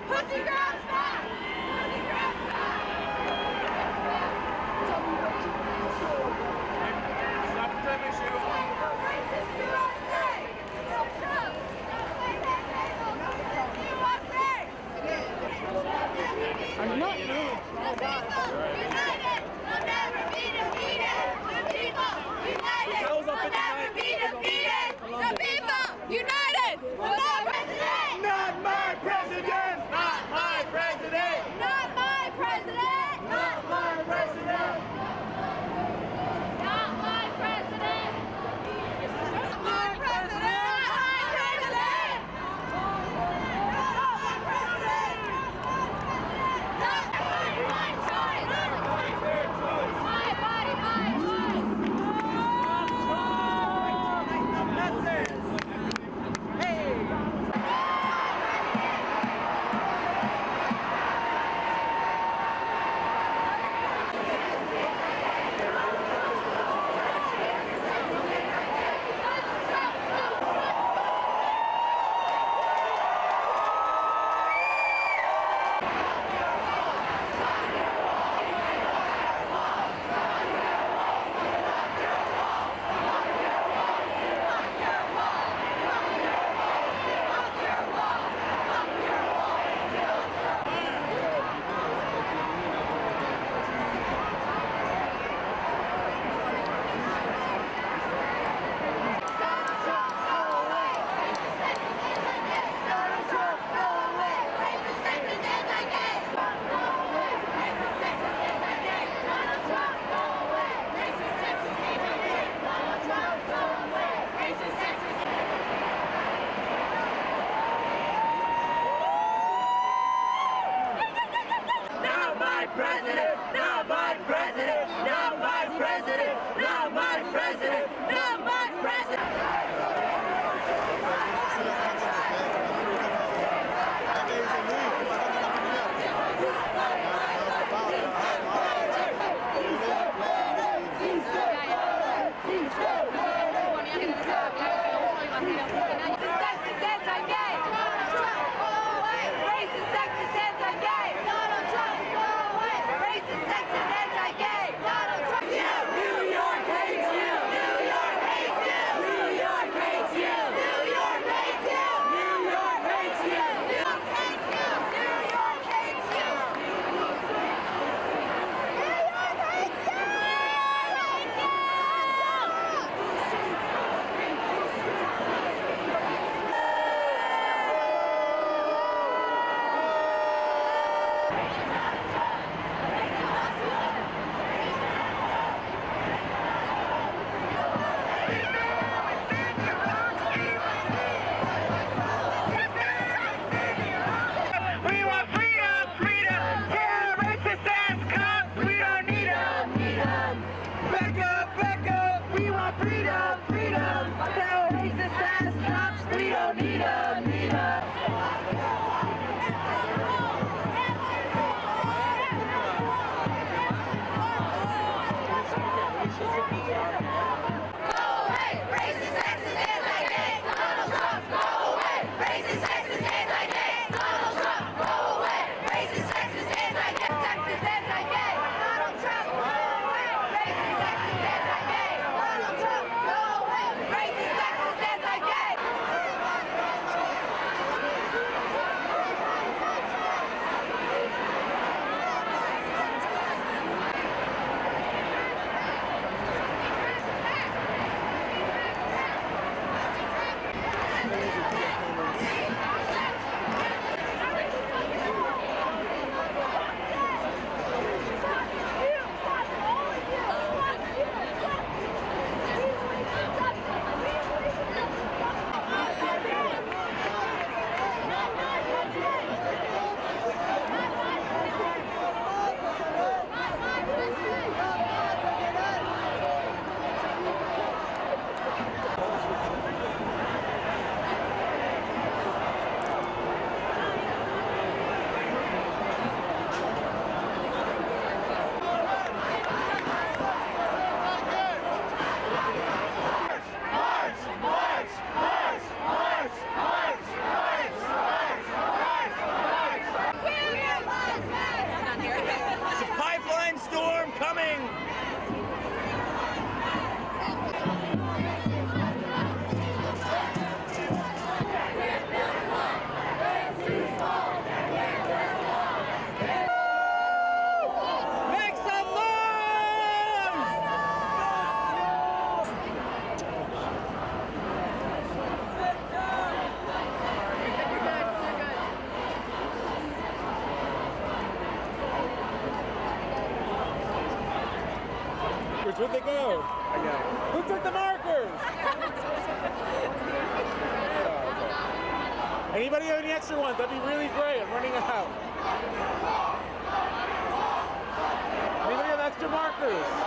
Pussy girls back! Pussy girls back! Tell me what you want to do. Stop the time issue. Racist USA! I'm not moved. The people united will never be defeated. The people united will never be defeated. The people united will never be defeated. Not my president! Not my president! Not my president! Not my president! Not my president! Not my president! Racist, sexist, anti-gay. Donald Trump, go away. markers? Where'd they go? I got it. Who took the markers? Anybody have any extra ones? That'd be really great. I'm running out. Anybody have extra markers?